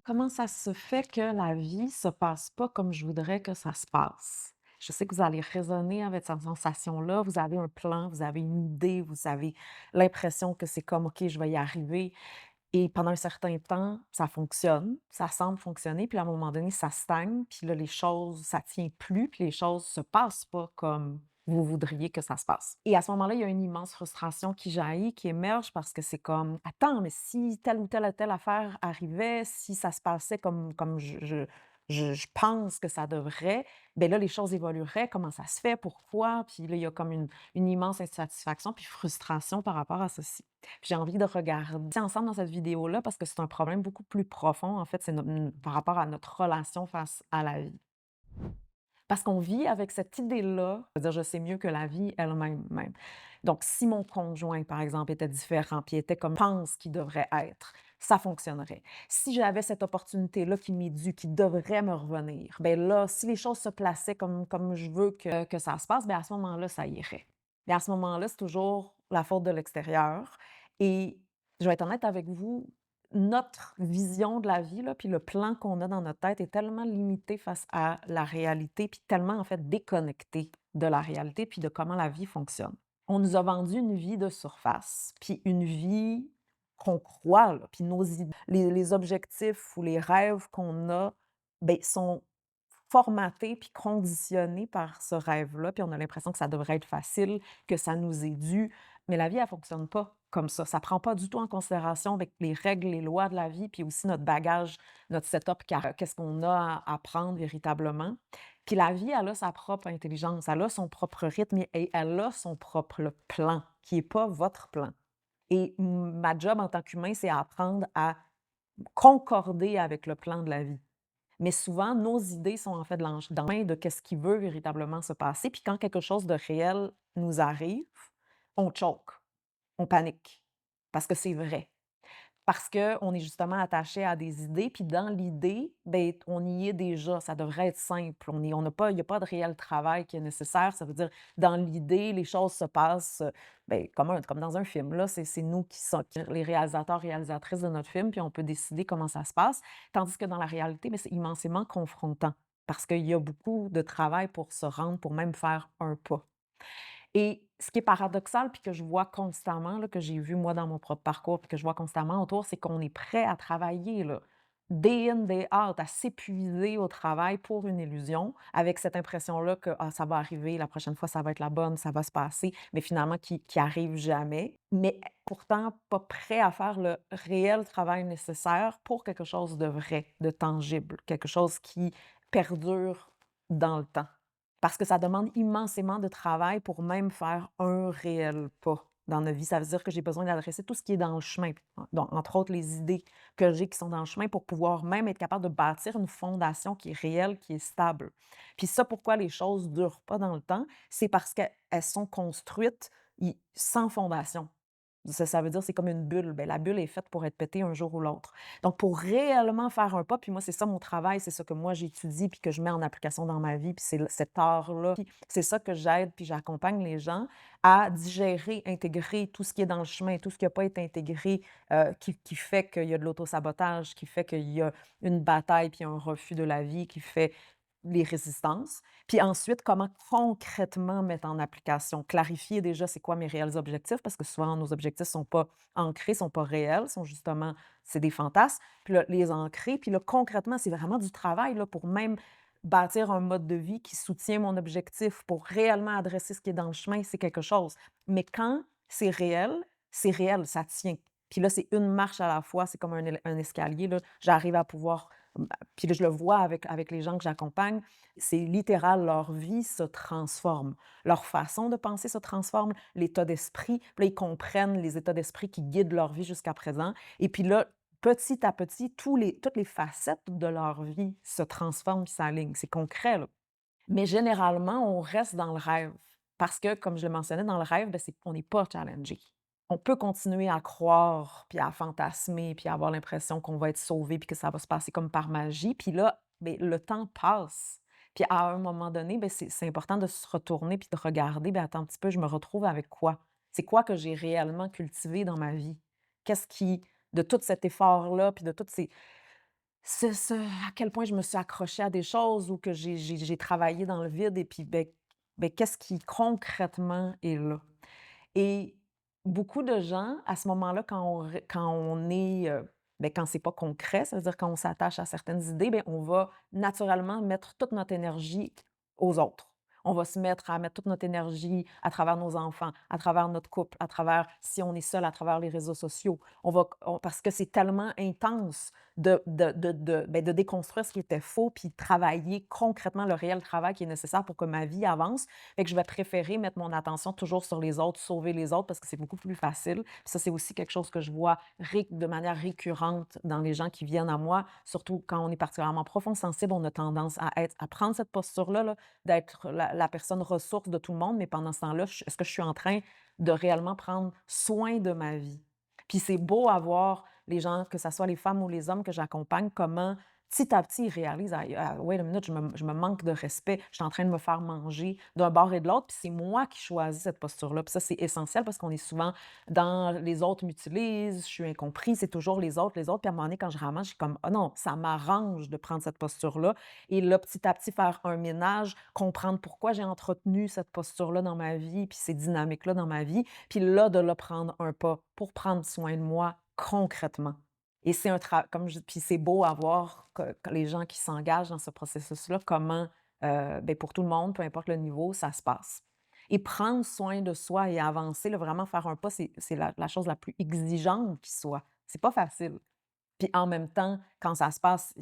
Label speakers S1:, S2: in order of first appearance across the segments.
S1: Comment ça se fait que la vie se passe pas comme je voudrais que ça se passe? Je sais que vous allez raisonner avec cette sensation-là. Vous avez un plan, vous avez une idée, vous avez l'impression que c'est comme, OK, je vais y arriver. Et pendant un certain temps, ça fonctionne, ça semble fonctionner, puis à un moment donné, ça stagne, puis là, les choses, ça tient plus, puis les choses se passent pas comme vous voudriez que ça se passe. Et à ce moment-là, il y a une immense frustration qui jaillit, qui émerge parce que c'est comme: «Attends, mais si telle ou telle affaire arrivait, si ça se passait comme je pense que ça devrait, ben là, les choses évolueraient. Comment ça se fait? Pourquoi?» Puis là, il y a comme une immense insatisfaction puis frustration par rapport à ceci. Puis j'ai envie de regarder ensemble dans cette vidéo-là parce que c'est un problème beaucoup plus profond, en fait, c'est par rapport à notre relation face à la vie. Parce qu'on vit avec cette idée-là, c'est-à-dire je sais mieux que la vie elle-même même. Donc si mon conjoint, par exemple, était différent, puis était comme je pense qu'il devrait être, ça fonctionnerait. Si j'avais cette opportunité-là qui m'est due, qui devrait me revenir, ben là, si les choses se plaçaient comme je veux que ça se passe, ben à ce moment-là, ça irait. Mais à ce moment-là, c'est toujours la faute de l'extérieur et je vais être honnête avec vous, notre vision de la vie, là, puis le plan qu'on a dans notre tête est tellement limité face à la réalité, puis tellement, en fait, déconnecté de la réalité, puis de comment la vie fonctionne. On nous a vendu une vie de surface, puis une vie qu'on croit, là, puis nos id les objectifs ou les rêves qu'on a, beh, sont formatés puis conditionnés par ce rêve-là, puis on a l'impression que ça devrait être facile, que ça nous est dû, mais la vie, elle fonctionne pas comme ça. Ça prend pas du tout en considération avec les règles, les lois de la vie, puis aussi notre bagage, notre setup, qu'est-ce qu'on a à apprendre véritablement. Puis la vie, elle a sa propre intelligence, elle a son propre rythme et elle a son propre plan, qui est pas votre plan. Et ma job en tant qu'humain, c'est apprendre à concorder avec le plan de la vie. Mais souvent, nos idées sont en fait dans le de qu'est-ce qui veut véritablement se passer. Puis quand quelque chose de réel nous arrive, on choke, on panique, parce que c'est vrai. Parce qu'on est justement attaché à des idées, puis dans l'idée, ben on y est déjà, ça devrait être simple. On n'a pas il y a pas de réel travail qui est nécessaire. Ça veut dire, dans l'idée, les choses se passent, beh, comme dans un film, là. C'est nous qui sommes les réalisateurs, réalisatrices de notre film, puis on peut décider comment ça se passe. Tandis que dans la réalité, mais c'est immensément confrontant parce qu'il y a beaucoup de travail pour se rendre, pour même faire un pas. Et ce qui est paradoxal, puis que je vois constamment, là, que j'ai vu moi dans mon propre parcours, puis que je vois constamment autour, c'est qu'on est prêt à travailler, là, day in, day out, à s'épuiser au travail pour une illusion, avec cette impression-là que ah, ça va arriver, la prochaine fois, ça va être la bonne, ça va se passer, mais finalement, qui arrive jamais. Mais pourtant, pas prêt à faire le réel travail nécessaire pour quelque chose de vrai, de tangible, quelque chose qui perdure dans le temps. Parce que ça demande immensément de travail pour même faire un réel pas dans notre vie. Ça veut dire que j'ai besoin d'adresser tout ce qui est dans le chemin, donc entre autres les idées que j'ai qui sont dans le chemin pour pouvoir même être capable de bâtir une fondation qui est réelle, qui est stable. Puis ça, pourquoi les choses durent pas dans le temps, c'est parce qu'elles sont construites sans fondation. Ça veut dire c'est comme une bulle. Ben la bulle est faite pour être pétée un jour ou l'autre. Donc pour réellement faire un pas, puis moi, c'est ça mon travail, c'est ça que moi j'étudie puis que je mets en application dans ma vie, puis c'est cet art-là, puis c'est ça que j'aide puis j'accompagne les gens à digérer, intégrer tout ce qui est dans le chemin, tout ce qui a pas été intégré, qui fait qu'il y a de l'autosabotage, qui fait qu'il y a une bataille puis un refus de la vie, qui fait les résistances. Puis ensuite, comment concrètement mettre en application? Clarifier déjà c'est quoi mes réels objectifs, parce que souvent nos objectifs sont pas ancrés, sont pas réels, sont justement c'est des fantasmes. Puis là, les ancrer, puis là, concrètement, c'est vraiment du travail là, pour même bâtir un mode de vie qui soutient mon objectif, pour réellement adresser ce qui est dans le chemin, c'est quelque chose. Mais quand c'est réel, ça tient. Puis là, c'est une marche à la fois, c'est comme un escalier, là. J'arrive à pouvoir puis là, je le vois avec les gens que j'accompagne, c'est littéral, leur vie se transforme. Leur façon de penser se transforme, l'état d'esprit, puis là, ils comprennent les états d'esprit qui guident leur vie jusqu'à présent et puis là, petit à petit, toutes les facettes de leur vie se transforment puis s'alignent. C'est concret, là. Mais généralement, on reste dans le rêve parce que, comme je le mentionnais, dans le rêve, ben, c'est on n'est pas challengé. On peut continuer à croire, puis à fantasmer, puis à avoir l'impression qu'on va être sauvé, puis que ça va se passer comme par magie. Puis là, beh, le temps passe. Puis à un moment donné, beh, c'est important de se retourner puis de regarder, ben attends un petit peu, je me retrouve avec quoi? C'est quoi que j'ai réellement cultivé dans ma vie? Qu'est-ce qui, de tout cet effort-là, puis de toutes ces c'est ce à quel point je me suis accrochée à des choses ou que j'ai travaillé dans le vide et puis, qu'est-ce qui concrètement est là? Et beaucoup de gens, à ce moment-là, quand on est, quand c'est pas concret, ça veut dire quand on s'attache à certaines idées, on va naturellement mettre toute notre énergie aux autres. On va se mettre à mettre toute notre énergie à travers nos enfants, à travers notre couple, à travers si on est seul, à travers les réseaux sociaux. Parce que c'est tellement intense de déconstruire ce qui était faux, puis travailler concrètement le réel travail qui est nécessaire pour que ma vie avance. Fait que je vais préférer mettre mon attention toujours sur les autres, sauver les autres parce que c'est beaucoup plus facile. Puis ça, c'est aussi quelque chose que je vois de manière récurrente dans les gens qui viennent à moi, surtout quand on est particulièrement profond sensible, on a tendance à prendre cette posture-là, là, d'être la personne ressource de tout le monde, mais pendant ce temps-là, est-ce que je suis en train de réellement prendre soin de ma vie? Puis c'est beau à voir les gens, que ce soit les femmes ou les hommes que j'accompagne, comment petit à petit, ils réalisent: «Ah, wait a minute, je me manque de respect, je suis en train de me faire manger d'un bord et de l'autre, puis c'est moi qui choisis cette posture-là». Puis ça, c'est essentiel parce qu'on est souvent dans «les autres m'utilisent, je suis incompris», c'est toujours les autres, les autres. Puis à un moment donné, quand je ramasse, je suis comme: «Ah non, ça m'arrange de prendre cette posture-là» et là, petit à petit, faire un ménage, comprendre pourquoi j'ai entretenu cette posture-là dans ma vie, puis ces dynamiques-là dans ma vie, puis là, de là, prendre un pas pour prendre soin de moi concrètement. Et c'est un tra comme je puis c'est beau à voir que les gens qui s'engagent dans ce processus-là, comment, pour tout le monde, peu importe le niveau, ça se passe. Et prendre soin de soi et avancer, là, vraiment faire un pas, c'est la chose la plus exigeante qui soit. C'est pas facile. Puis en même temps, quand ça se passe,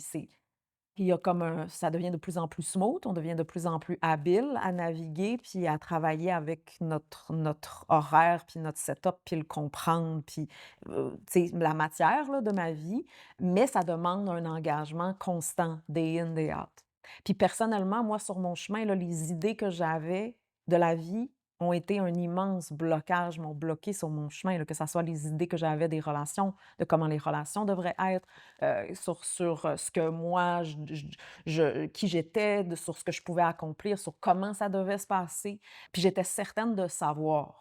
S1: il y a comme ça devient de plus en plus smooth, on devient de plus en plus habile à naviguer, puis à travailler avec notre horaire, puis notre setup, puis le comprendre, puis, tu sais, la matière, là, de ma vie, mais ça demande un engagement constant, day in, day out. Puis personnellement, moi, sur mon chemin, là, les idées que j'avais de la vie ont été un immense blocage, m'ont bloqué sur mon chemin, là, que ça soit les idées que j'avais des relations, de comment les relations devraient être, sur ce que moi qui j'étais, sur ce que je pouvais accomplir, sur comment ça devait se passer. Puis j'étais certaine de savoir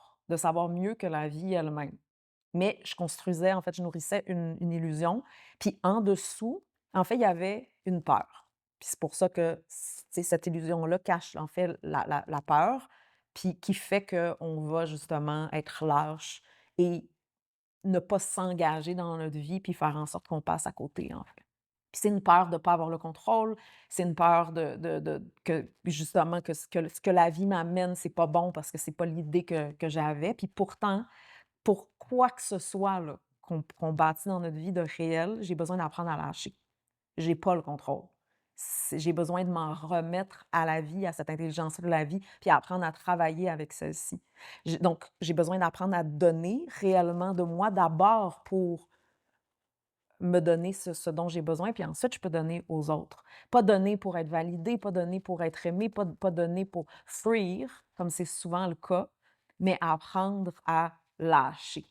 S1: mieux que la vie elle-même. Mais je construisais, en fait, je nourrissais une illusion. Puis en dessous, en fait, il y avait une peur. Puis c'est pour ça que, tu sais, cette illusion-là cache, en fait, la peur, puis qui fait qu'on va justement être lâche et ne pas s'engager dans notre vie, puis faire en sorte qu'on passe à côté, en fait. Puis c'est une peur de ne pas avoir le contrôle, c'est une peur de que justement que ce que la vie m'amène, c'est pas bon parce que c'est pas l'idée que j'avais. Puis pourtant, pour quoi que ce soit là, qu'on bâtit dans notre vie de réel, j'ai besoin d'apprendre à lâcher. J'ai pas le contrôle. J'ai besoin de m'en remettre à la vie, à cette intelligence de la vie, puis apprendre à travailler avec celle-ci. J'ai besoin d'apprendre à donner réellement de moi d'abord pour me donner ce dont j'ai besoin, puis ensuite je peux donner aux autres. Pas donner pour être validé, pas donner pour être aimé, pas donner pour fuir, comme c'est souvent le cas, mais apprendre à lâcher.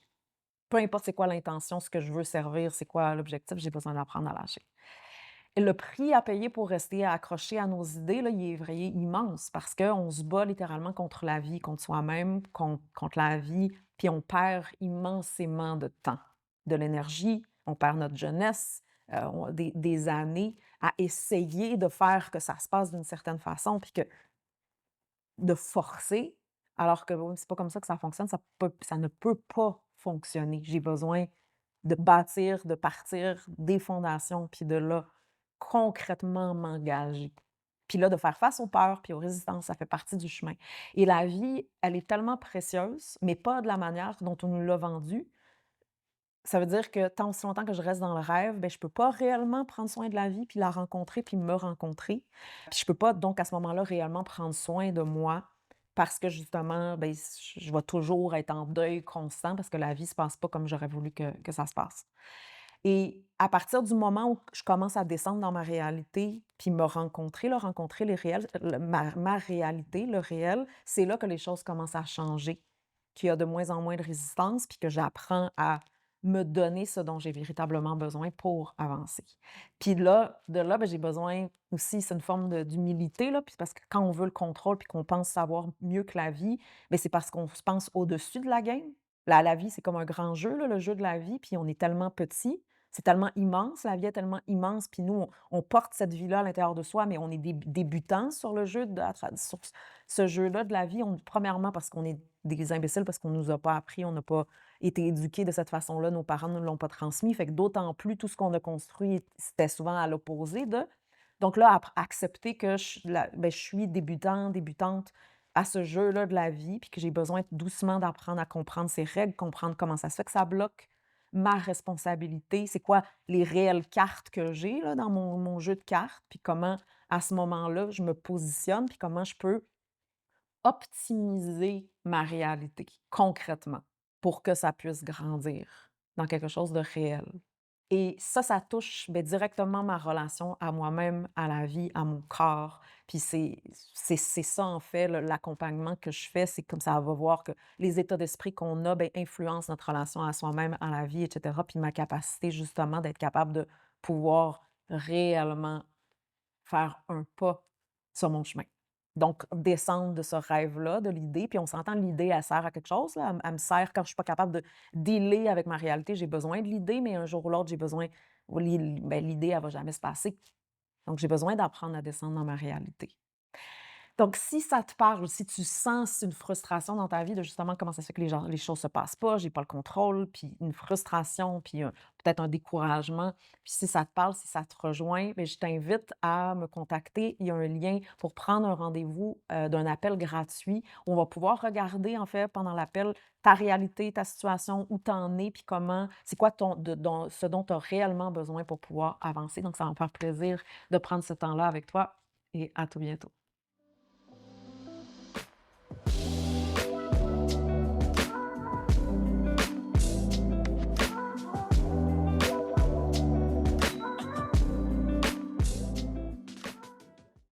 S1: Peu importe c'est quoi l'intention, ce que je veux servir, c'est quoi l'objectif, j'ai besoin d'apprendre à lâcher. Et le prix à payer pour rester accroché à nos idées, là, il est vrai immense parce qu'on se bat littéralement contre la vie, contre soi-même, contre la vie, puis on perd immensément de temps, de l'énergie, on perd notre jeunesse, des années à essayer de faire que ça se passe d'une certaine façon, puis que de forcer, alors que bon, c'est pas comme ça que ça fonctionne, ça ne peut pas fonctionner. J'ai besoin de bâtir, de partir des fondations, puis de là, concrètement m'engager. Puis là, de faire face aux peurs, puis aux résistances, ça fait partie du chemin. Et la vie, elle est tellement précieuse, mais pas de la manière dont on nous l'a vendue. Ça veut dire que tant aussi longtemps que je reste dans le rêve, je peux pas réellement prendre soin de la vie, puis la rencontrer, puis me rencontrer. Puis je peux pas donc à ce moment-là réellement prendre soin de moi parce que justement, je vais toujours être en deuil constant parce que la vie se passe pas comme j'aurais voulu que ça se passe. Et à partir du moment où je commence à descendre dans ma réalité, puis me rencontrer, là, rencontrer les réels, ma réalité, le réel, c'est là que les choses commencent à changer, qu'il y a de moins en moins de résistance, puis que j'apprends à me donner ce dont j'ai véritablement besoin pour avancer. Puis là, de là, j'ai besoin aussi, c'est une forme d'humilité, là, puis parce que quand on veut le contrôle, puis qu'on pense savoir mieux que la vie, c'est parce qu'on se pense au-dessus de la game. La vie, c'est comme un grand jeu, là, le jeu de la vie, puis on est tellement petit. C'est tellement immense, la vie est tellement immense, puis nous, on porte cette vie-là à l'intérieur de soi, mais on est débutants sur le jeu de à tra sur ce jeu-là de la vie. Premièrement, parce qu'on est des imbéciles, parce qu'on nous a pas appris, on n'a pas été éduqués de cette façon-là, nos parents ne nous l'ont pas transmis, fait que d'autant plus tout ce qu'on a construit, c'était souvent à l'opposé de. Donc là, accepter que je suis débutante à ce jeu-là de la vie, puis que j'ai besoin doucement d'apprendre à comprendre ses règles, comprendre comment ça se fait que ça bloque ma responsabilité, c'est quoi les réelles cartes que j'ai là, dans mon jeu de cartes, puis comment, à ce moment-là, je me positionne, puis comment je peux optimiser ma réalité concrètement pour que ça puisse grandir dans quelque chose de réel. Et ça touche, beh, directement ma relation à moi-même, à la vie, à mon corps. Puis c'est ça, en fait, l'accompagnement que je fais, c'est comme ça va voir que les états d'esprit qu'on a, beh, influencent notre relation à soi-même, à la vie, et cetera. Puis ma capacité, justement, d'être capable de pouvoir réellement faire un pas sur mon chemin. Donc descendre de ce rêve-là, de l'idée, puis on s'entend, l'idée, elle sert à quelque chose, là. Elle me sert quand je suis pas capable de dealer avec ma réalité. J'ai besoin de l'idée, mais un jour ou l'autre, j'ai besoin l'idée, elle va jamais se passer. Donc j'ai besoin d'apprendre à descendre dans ma réalité. Donc si ça te parle, si tu sens une frustration dans ta vie de justement comment ça se fait que les choses se passent pas, j'ai pas le contrôle, puis une frustration, puis peut-être un découragement, puis si ça te parle, si ça te rejoint, beh, je t'invite à me contacter. Il y a un lien pour prendre un rendez-vous, d'un appel gratuit où on va pouvoir regarder en fait pendant l'appel ta réalité, ta situation, où tu en es, puis comment c'est quoi ce dont tu as réellement besoin pour pouvoir avancer. Donc ça va me faire plaisir de prendre ce temps-là avec toi et à tout bientôt.